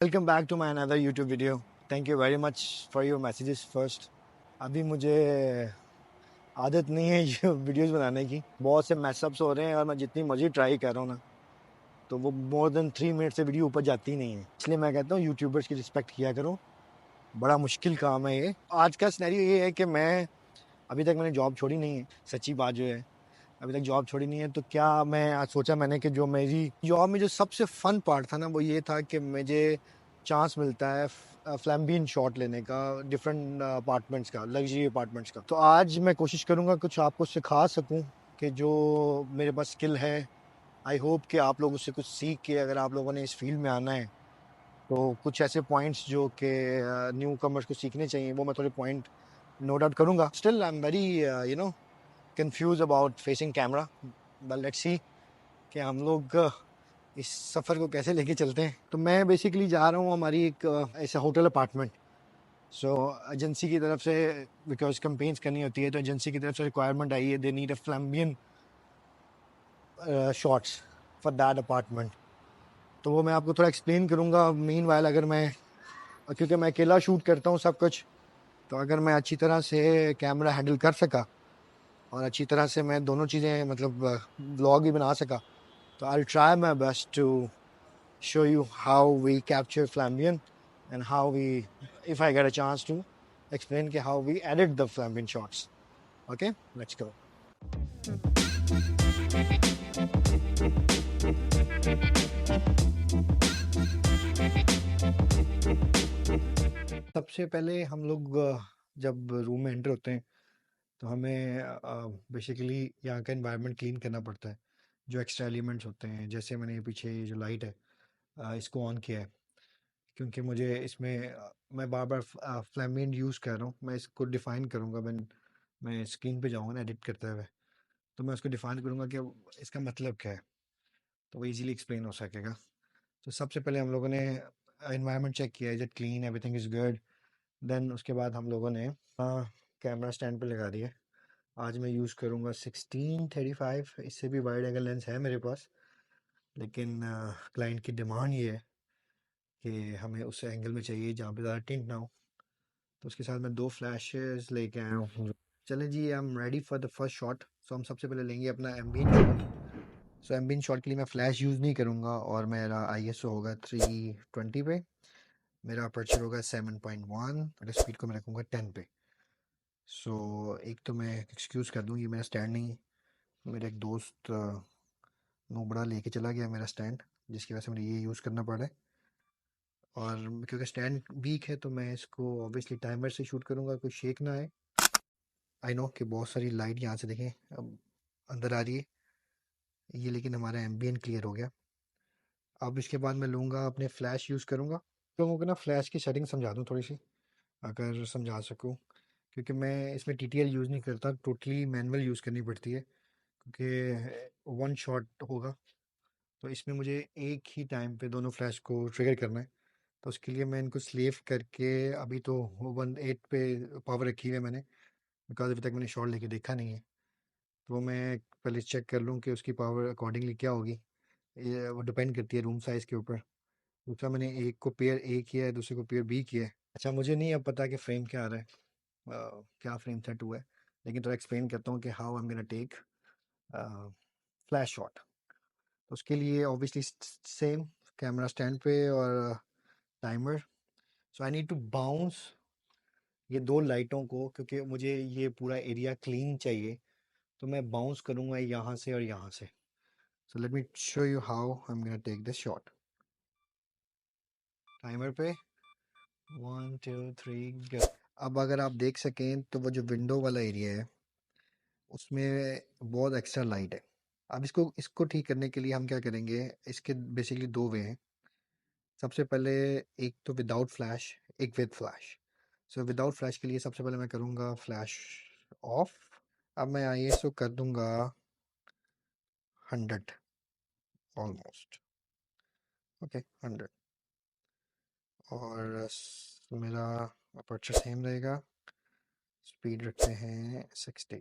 Welcome back to my another YouTube video. Thank you very much for your messages first. अभी मुझे आदत नहीं है ये वीडियोस बनाने की, बहुत से मैसअप्स हो रहे हैं और मैं जितनी मर्जी ट्राई कर रहा हूँ ना, तो वो मोर देन 3 मिनट से वीडियो ऊपर जाती ही नहीं है। इसलिए मैं कहता हूँ यूट्यूबर्स की रिस्पेक्ट किया करो, बड़ा मुश्किल काम है ये। आज का सिनेरियो ये है कि मैं अभी तक मैंने जॉब छोड़ी नहीं है। सच्ची बात जो है, अभी तक जॉब छोड़ी नहीं है। तो क्या मैं आज सोचा मैंने कि जो मेरी जॉब में जो सबसे फन पार्ट था ना, वो ये था कि मुझे चांस मिलता है फ्लैम्बियन शॉट लेने का, डिफरेंट अपार्टमेंट्स का, लग्जरी अपार्टमेंट्स का। तो आज मैं कोशिश करूँगा कुछ आपको सिखा सकूँ कि जो मेरे पास स्किल है। आई होप कि आप लोग उससे कुछ सीख के, अगर आप लोगों ने इस फील्ड में आना है, तो कुछ ऐसे पॉइंट्स जो कि न्यू कमर्स को सीखने चाहिए, वो मैं थोड़े पॉइंट नोट आउट करूँगा। Still I am very confuse about facing camera, but let's see कि हम लोग इस सफ़र को कैसे लेके चलते हैं। तो मैं बेसिकली जा रहा हूँ हमारी एक ऐसा होटल अपार्टमेंट। सो एजेंसी की तरफ से, बिकॉज कंपेन्स करनी होती है, तो एजेंसी की तरफ से रिक्वायरमेंट आई है, दे नीड अ फ्लैम्बियन शॉट्स फॉर दैट अपार्टमेंट। तो वो मैं आपको थोड़ा एक्सप्लेन करूँगा। मीन वाइल अगर मैं, क्योंकि मैं अकेला शूट करता हूँ सब कुछ, तो अगर मैं अच्छी तरह से कैमरा हैंडल कर सका और अच्छी तरह से मैं दोनों चीज़ें मतलब व्लॉग भी बना सका, तो I try my best to show you how we capture Flambian and how we, if I get a chance to explain how we edit the Flambian shots. Okay, let's go. सबसे पहले हम लोग जब room में enter होते हैं, तो हमें बेसिकली यहाँ का एनवायरनमेंट क्लीन करना पड़ता है। जो एक्स्ट्रा एलिमेंट्स होते हैं, जैसे मैंने ये पीछे जो लाइट है, इसको ऑन किया है क्योंकि मुझे इसमें मैं बार बार फ्लैमियन यूज़ कर रहा हूँ। मैं इसको डिफ़ाइन करूँगा व्हेन मैं स्क्रीन पे जाऊँगा ना एडिट करते हुए, तो मैं उसको डिफ़ाइन करूँगा कि इसका मतलब क्या है, तो वो इजीली एक्सप्लेन हो सकेगा। तो सबसे पहले हम लोगों ने एनवायरनमेंट चेक किया, is it clean, everything is good. Then उसके बाद हम लोगों ने कैमरा स्टैंड पे लगा दिया। आज मैं यूज़ करूँगा 16-35, इससे भी वाइड एंगल लेंस है मेरे पास, लेकिन क्लाइंट की डिमांड ये है कि हमें उस एंगल में चाहिए जहाँ पे ज़्यादा टिंट ना हो। तो उसके साथ मैं 2 फ्लैशेस लेके आया हूँ। चलें जी, I am ready for the first shot. So हम सबसे पहले लेंगे अपना ambient shot. So ambient shot के लिए मैं फ्लैश यूज़ नहीं करूँगा और मेरा आईएसओ होगा 320 पे। मेरा अपर्चर होगा 7.1 और स्पीड को मैं रखूँगा 10 पे। सो एक तो मैं एक्सक्यूज़ कर दूँ, ये मेरा स्टैंड नहीं है। मेरा एक दोस्त नूबड़ा लेके चला गया मेरा स्टैंड, जिसकी वजह से मुझे ये यूज़ करना पड़ा है। और क्योंकि स्टैंड वीक है, तो मैं इसको ऑब्वियसली टाइमर से शूट करूँगा, कोई शेक ना आए। आई नो कि बहुत सारी लाइट यहाँ से देखें अब अंदर आ रही है ये, लेकिन हमारा एम्बियंट क्लियर हो गया। अब इसके बाद मैं लूँगा अपने फ्लैश यूज़ करूँगा। लोगों को ना फ्लैश की सेटिंग समझा दूँ थोड़ी सी, अगर समझा सकूँ, क्योंकि मैं इसमें टीटीएल यूज़ नहीं करता, टोटली मैनुअल यूज़ करनी पड़ती है, क्योंकि वन शॉट होगा। तो इसमें मुझे एक ही टाइम पे दोनों फ्लैश को ट्रिगर करना है। तो उसके लिए मैं इनको स्लेव करके, अभी तो 1.8 पे पावर रखी हुई है मैंने, बिकॉज अभी तक मैंने शॉट लेके देखा नहीं है। तो वो मैं पहले चेक कर लूँ कि उसकी पावर अकॉर्डिंगली क्या होगी। ये वो डिपेंड करती है रूम साइज़ के ऊपर। दूसरा मैंने एक को पेयर ए किया है, दूसरे को पेयर बी किया है। अच्छा, मुझे नहीं अब पता कि फ्रेम क्या आ रहा है, क्या फ्रेम सेट हुआ है, लेकिन थोड़ा एक्सप्लेन करता हूँ कि how I am gonna take flash shot. तो उसके लिए ऑब्वियसली सेम कैमरा स्टैंड पे और timer. So I need to bounce ये दो लाइटों को, क्योंकि मुझे ये पूरा एरिया क्लीन चाहिए। तो मैं बाउंस करूँगा यहाँ से और यहाँ से। So let me show you how I am gonna take this shot. Timer पे 1 2 3 गो। अब अगर आप देख सकें तो वो जो विंडो वाला एरिया है, उसमें बहुत एक्स्ट्रा लाइट है। अब इसको इसको ठीक करने के लिए हम क्या करेंगे, इसके बेसिकली दो वे हैं। सबसे पहले एक तो विदाउट फ्लैश, एक with flash. So without flash के लिए सबसे पहले मैं करूँगा फ्लैश ऑफ। अब मैं आईएसओ कर दूंगा 100 ऑलमोस्ट। ओके 100। और मेरा अपर्चर सेम रहेगा, स्पीड रखते हैं 60।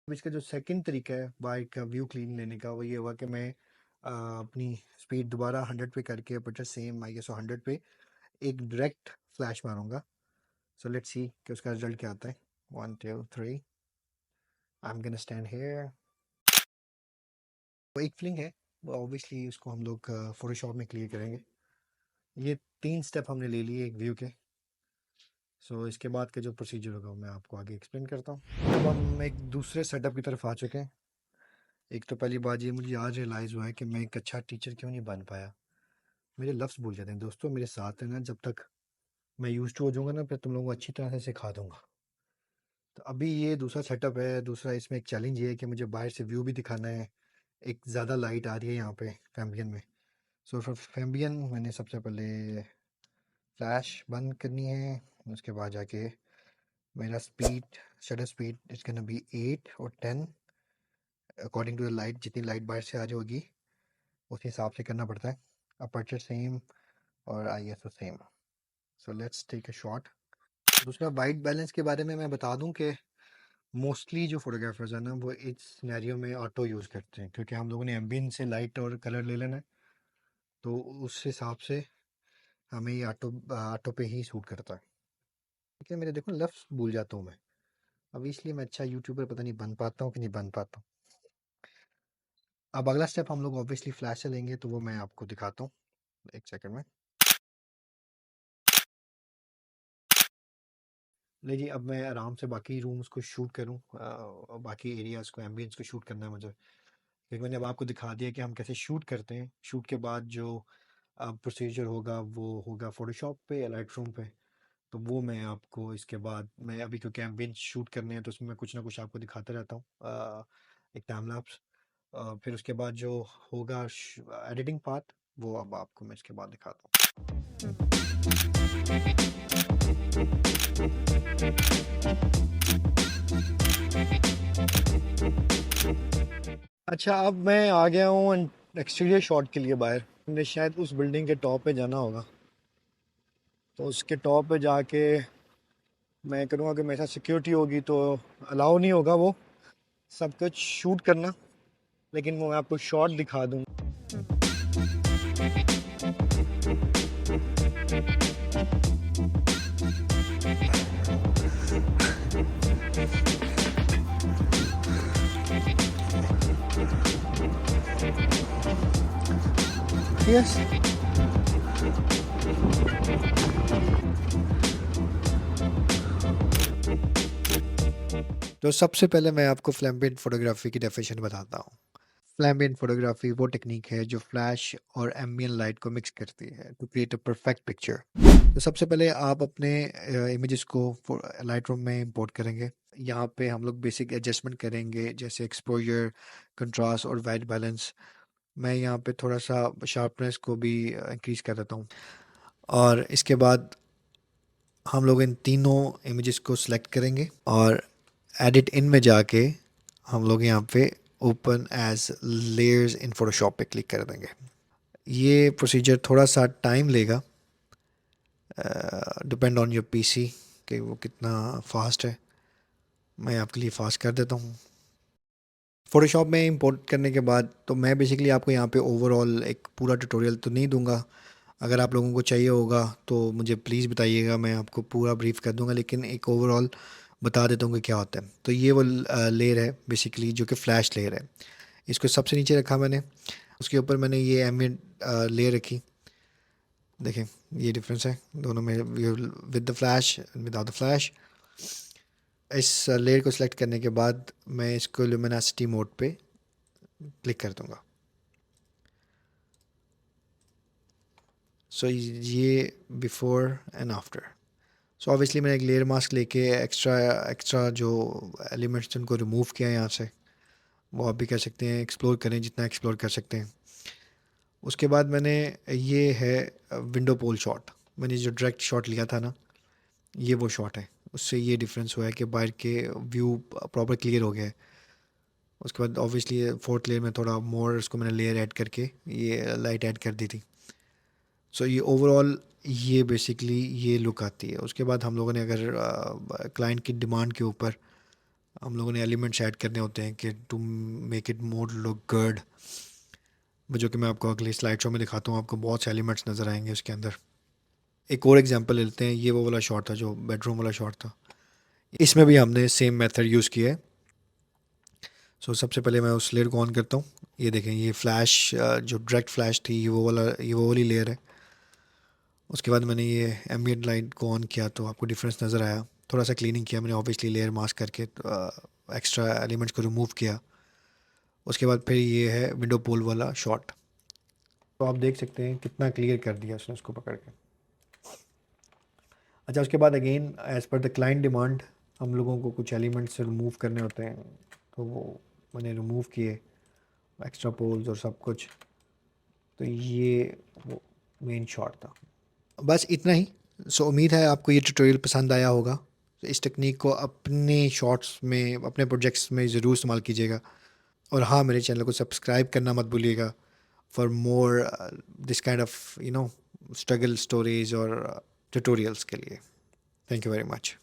अब इसका जो सेकंड तरीका है बाइक का व्यू क्लीन लेने का, वो ये हुआ कि मैं अपनी स्पीड दोबारा 100 पे करके अपर्चर सेम ISO 100 पे एक डायरेक्ट फ्लैश मारूंगा। सो लेट्स सी कि उसका रिजल्ट क्या आता है। 1 2 3 आई एम गोना स्टैंड हियर। वो एक फ्लिंग है, वो ऑब्वियसली उसको हम लोग फोटोशॉप में क्लियर करेंगे। ये 3 स्टेप हमने ले लिए एक व्यू के। सो इसके बाद का जो प्रोसीजर होगा वो मैं आपको आगे एक्सप्लेन करता हूँ। अब हम एक दूसरे सेटअप की तरफ आ चुके हैं। एक तो पहली बात ये मुझे आज रियलाइज़ हुआ है कि मैं एक अच्छा टीचर क्यों नहीं बन पाया। मेरे लफ्ज़ भूल जाते हैं दोस्तों, मेरे साथ है ना, जब तक मैं यूज्ड टू हो जाऊंगा ना, फिर तुम लोगों को अच्छी तरह से सिखा दूंगा। तो अभी ये दूसरा सेटअप है। दूसरा इसमें एक चैलेंज ये है कि मुझे बाहर से व्यू भी दिखाना है। एक ज़्यादा लाइट आ रही है यहाँ पे फैम्बियन में। सो फॉर फैम्बियन मैंने सबसे पहले फ्लैश बंद करनी है। उसके बाद जाके मेरा speed, shutter speed is gonna be 8 और 10 अकॉर्डिंग टू द लाइट। जितनी लाइट बाहर से आ रही होगी उस हिसाब से करना पड़ता है। अपर्चर सेम और ISO सेम। So let's take a shot. दूसरा वाइट बैलेंस के बारे में मैं बता दूं कि मोस्टली जो फोटोग्राफर्स हैं ना वो इस सिनेरियो में ऑटो यूज़ करते हैं, क्योंकि हम लोगों ने एम्बियंस से लाइट और कलर ले लेना है। तो उस हिसाब से हमें ये ऑटो ऑटो पे ही सूट करता है। ठीक है, मेरे देखो लफ्ज़ भूल जाता हूँ मैं। अब इसलिए मैं अच्छा यूट्यूबर पता नहीं बन पाता हूँ कि नहीं बन पाता हूँ। अब अगला स्टेप हम लोग ऑब्वियसली फ्लैश से लेंगे, तो वो मैं आपको दिखाता हूँ एक सेकंड में। ले जी, अब मैं आराम से बाकी रूम्स को शूट करूँ, बाकी एरियाज़ को, एम्बियंस को शूट करना है मुझे, क्योंकि मैंने अब आपको दिखा दिया कि हम कैसे शूट करते हैं। शूट के बाद जो प्रोसीजर होगा वो होगा फोटोशॉप पे या लाइट रूम पे। तो वो मैं आपको इसके बाद, मैं अभी क्योंकि एम्बियंस शूट करने हैं तो उसमें मैं कुछ ना कुछ आपको दिखाता रहता हूँ, एक टाइम लैप्स। फिर उसके बाद जो होगा एडिटिंग पार्ट, वो अब आपको मैं इसके बाद दिखाता हूँ। अच्छा, अब मैं आ गया हूँ एक्सटीरियर शॉट के लिए बाहर। हमने शायद उस बिल्डिंग के टॉप पे जाना होगा, तो उसके टॉप पे जाके मैं करूँगा कि मेरे साथ सिक्योरिटी होगी तो अलाउ नहीं होगा वो सब कुछ शूट करना, लेकिन वो मैं आपको शॉट दिखा दूँ। यस, तो सबसे पहले मैं आपको फ्लैम्बियंट फोटोग्राफी की डेफिनेशन बताता हूँ। फ्लैम्बियंट फोटोग्राफी वो टेक्निक है जो फ्लैश और एम्बियंट लाइट को मिक्स करती है to create a perfect picture. तो सबसे पहले आप अपने इमेजेस को लाइट रूम में इंपोर्ट करेंगे। यहाँ पे हम लोग बेसिक एडजस्टमेंट करेंगे, जैसे एक्सपोजर, कंट्रास्ट और वाइट बैलेंस। मैं यहाँ पे थोड़ा सा शार्पनेस को भी इंक्रीज कर देता हूँ। और इसके बाद हम लोग इन तीनों इमेजेस को सिलेक्ट करेंगे और एडिट इन में जाके हम लोग यहाँ पे open as layers in Photoshop पे क्लिक कर देंगे। ये प्रोसीजर थोड़ा सा टाइम लेगा, डिपेंड ऑन योर पीसी कि वो कितना फास्ट है। मैं आपके लिए फास्ट कर देता हूँ। फ़ोटोशॉप में इंपोर्ट करने के बाद तो मैं बेसिकली आपको यहाँ पे ओवरऑल एक पूरा ट्यूटोरियल तो नहीं दूंगा। अगर आप लोगों को चाहिए होगा तो मुझे प्लीज़ बताइएगा, मैं आपको पूरा ब्रीफ कर दूंगा, लेकिन एक ओवरऑल बता देता हूँ कि क्या होता है। तो ये वो लेयर है बेसिकली जो कि फ़्लैश लेयर है। इसको सबसे नीचे रखा मैंने, उसके ऊपर मैंने ये एम्बिएंट लेयर रखी। देखें ये डिफरेंस है दोनों में, with the flash without the flash. इस लेयर को सिलेक्ट करने के बाद मैं इसको ल्यूमिनोसिटी मोड पे क्लिक कर दूंगा। सो ये before and after. So obviously मैंने एक लेयर मास्क लेके एक्स्ट्रा एक्स्ट्रा जो एलिमेंट्स उनको रिमूव किया यहाँ से। वो आप भी कर सकते हैं, एक्सप्लोर करें जितना एक्सप्लोर कर सकते हैं। उसके बाद मैंने, ये है विंडो पोल शॉट। मैंने जो डायरेक्ट शॉट लिया था ना, ये वो शॉट है। उससे ये डिफरेंस हुआ है कि बाहर के व्यू प्रॉपर क्लियर हो गया है। उसके बाद ऑब्वियसली फोर्थ लेयर में थोड़ा मोर उसको मैंने लेयर ऐड करके ये लाइट ऐड कर दी थी। सो ये ओवरऑल ये बेसिकली ये लुक आती है। उसके बाद हम लोगों ने अगर क्लाइंट की डिमांड के ऊपर हम लोगों ने एलिमेंट्स ऐड करने होते हैं कि to make it more look good. वो जो कि मैं आपको अगली स्लाइड शो में दिखाता हूँ, आपको बहुत से एलिमेंट्स नज़र आएंगे उसके अंदर। एक और एग्जांपल लेते हैं, ये वो वाला शॉट था जो बेडरूम वाला शॉट था, इसमें भी हमने सेम मेथड यूज़ किया है। सो सबसे पहले मैं उस लेयर को ऑन करता हूँ। ये देखें, ये फ्लैश जो डायरेक्ट फ्लैश थी, ये वो वाली लेयर है। उसके बाद मैंने ये एम्बिएंट लाइट को ऑन किया तो आपको डिफरेंस नज़र आया। थोड़ा सा क्लीनिंग किया मैंने, ऑब्वियसली लेयर मास्क करके एक्स्ट्रा एलिमेंट्स को रिमूव किया। उसके बाद फिर ये है विंडो पोल वाला शॉट, तो आप देख सकते हैं कितना क्लियर कर दिया उसने उसको पकड़ के। अच्छा, उसके बाद again as per the client demand हम लोगों को कुछ एलिमेंट्स रिमूव करने होते हैं, तो वो मैंने रिमूव किए, एक्स्ट्रा पोल्स और सब कुछ। तो ये वो मेन शॉट था। बस इतना ही। सो उम्मीद है आपको ये ट्यूटोरियल पसंद आया होगा। तो इस टेक्निक को अपने शॉट्स में, अपने प्रोजेक्ट्स में ज़रूर इस्तेमाल कीजिएगा। और हाँ, मेरे चैनल को सब्सक्राइब करना मत भूलिएगा for more this kind of struggle stories और ट्यूटोरियल्स के लिए। Thank you very much.